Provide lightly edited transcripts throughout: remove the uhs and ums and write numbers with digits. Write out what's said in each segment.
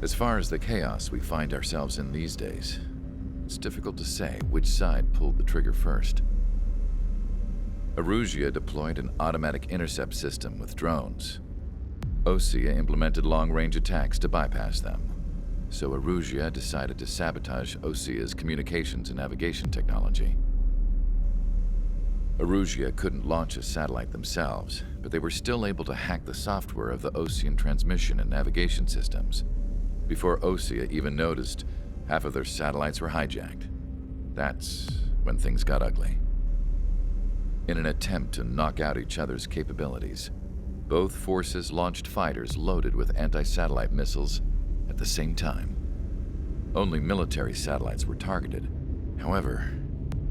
As far as the chaos we find ourselves in these days, it's difficult to say which side pulled the trigger first. Erusia deployed an automatic intercept system with drones. Osea implemented long-range attacks to bypass them. So Erusia decided to sabotage Osea's communications and navigation technology. Erusia couldn't launch a satellite themselves, but they were still able to hack the software of the Osean transmission and navigation systems. Before Osea even noticed, half of their satellites were hijacked. That's when things got ugly. In an attempt to knock out each other's capabilities, both forces launched fighters loaded with anti-satellite missiles at the same time. Only military satellites were targeted. However,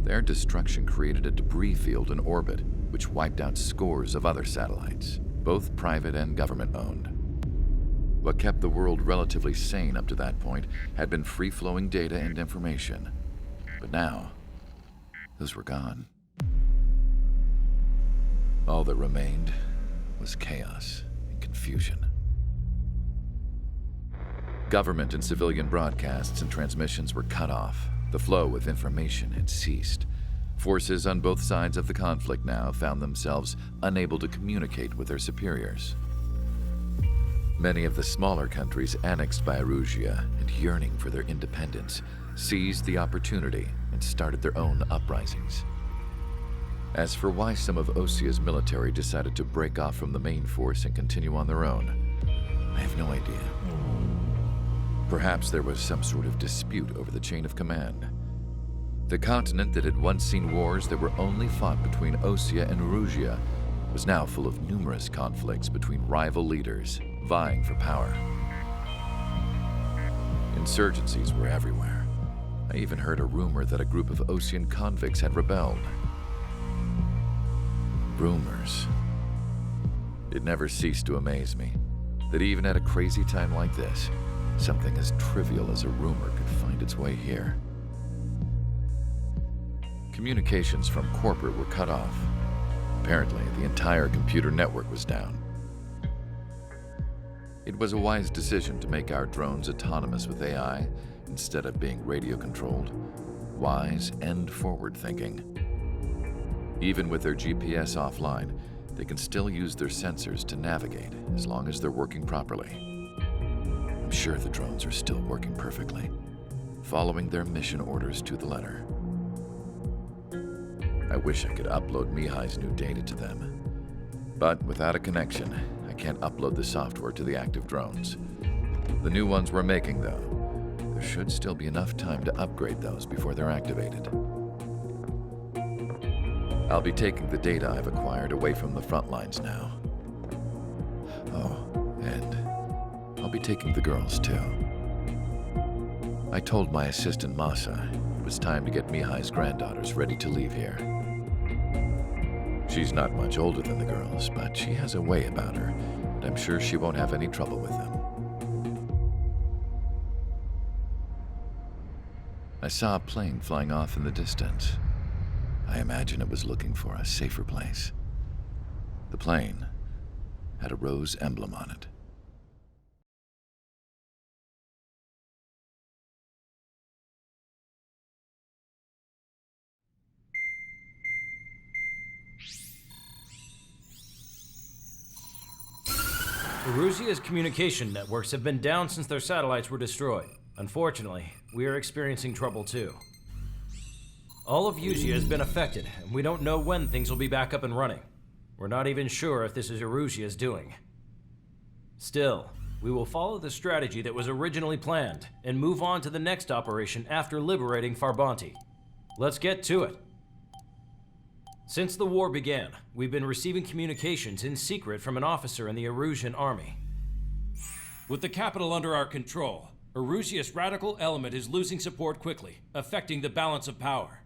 their destruction created a debris field in orbit, which wiped out scores of other satellites, both private and government-owned. What kept the world relatively sane up to that point had been free-flowing data and information. But now, those were gone. All that remained was chaos and confusion. Government and civilian broadcasts and transmissions were cut off. The flow of information had ceased. Forces on both sides of the conflict now found themselves unable to communicate with their superiors. Many of the smaller countries annexed by Erusia and yearning for their independence seized the opportunity and started their own uprisings. As for why some of Osea's military decided to break off from the main force and continue on their own, I have no idea. Perhaps there was some sort of dispute over the chain of command. The continent that had once seen wars that were only fought between Osea and Erusia was now full of numerous conflicts between rival leaders vying for power. Insurgencies were everywhere. I even heard a rumor that a group of Osean convicts had rebelled. Rumors. It never ceased to amaze me that even at a crazy time like this, something as trivial as a rumor could find its way here. Communications from corporate were cut off. Apparently, the entire computer network was down. It was a wise decision to make our drones autonomous with AI instead of being radio-controlled. Wise and forward-thinking. Even with their GPS offline, they can still use their sensors to navigate as long as they're working properly. I'm sure the drones are still working perfectly, following their mission orders to the letter. I wish I could upload Mihai's new data to them. But without a connection, I can't upload the software to the active drones. The new ones we're making, though, there should still be enough time to upgrade those before they're activated. I'll be taking the data I've acquired away from the front lines now. Oh, and I'll be taking the girls, too. I told my assistant Masa it was time to get Mihai's granddaughters ready to leave here. She's not much older than the girls, but she has a way about her, and I'm sure she won't have any trouble with them. I saw a plane flying off in the distance. I imagine it was looking for a safer place. The plane had a rose emblem on it. Erusia's communication networks have been down since their satellites were destroyed. Unfortunately, we are experiencing trouble too. All of Erusia has been affected, and we don't know when things will be back up and running. We're not even sure if this is Erusia's doing. Still, we will follow the strategy that was originally planned and move on to the next operation after liberating Farbanti. Let's get to it. Since the war began, we've been receiving communications in secret from an officer in the Erusian army. With the capital under our control, Erusia's radical element is losing support quickly, affecting the balance of power.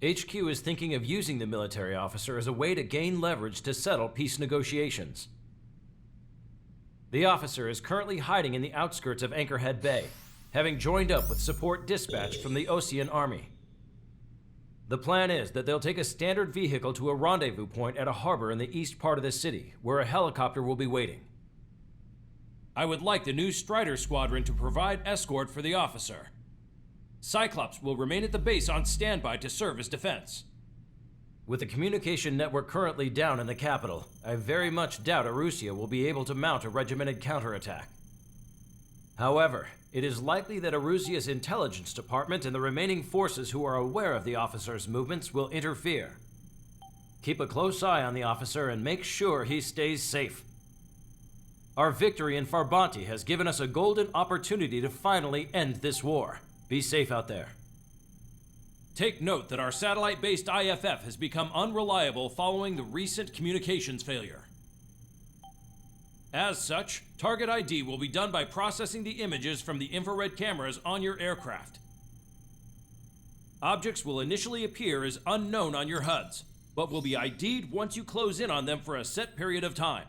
HQ is thinking of using the military officer as a way to gain leverage to settle peace negotiations. The officer is currently hiding in the outskirts of Anchorhead Bay, having joined up with support dispatched from the Osean army. The plan is that they'll take a standard vehicle to a rendezvous point at a harbor in the east part of the city, where a helicopter will be waiting. I would like the new Strider Squadron to provide escort for the officer. Cyclops will remain at the base on standby to serve as defense. With the communication network currently down in the capital, I very much doubt Arusea will be able to mount a regimented counterattack. However, it is likely that Arusea's intelligence department and the remaining forces who are aware of the officer's movements will interfere. Keep a close eye on the officer and make sure he stays safe. Our victory in Farbanti has given us a golden opportunity to finally end this war. Be safe out there. Take note that our satellite-based IFF has become unreliable following the recent communications failure. As such, target ID will be done by processing the images from the infrared cameras on your aircraft. Objects will initially appear as unknown on your HUDs, but will be ID'd once you close in on them for a set period of time.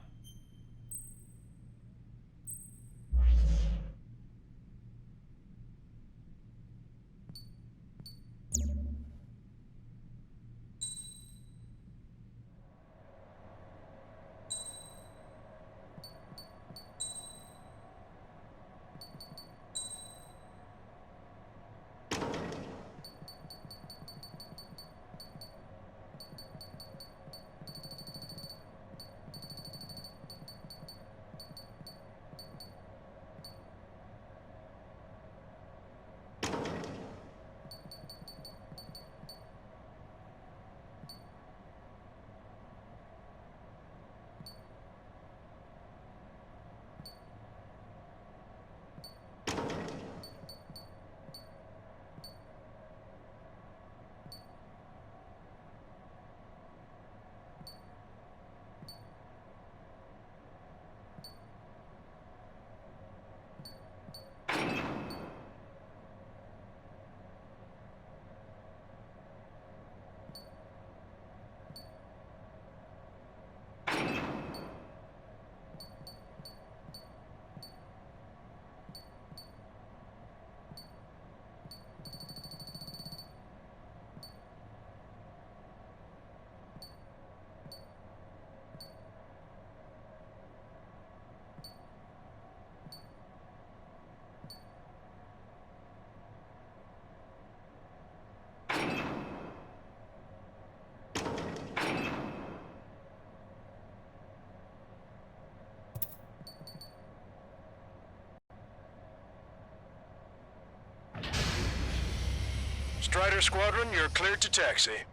Strider Squadron, you're cleared to taxi.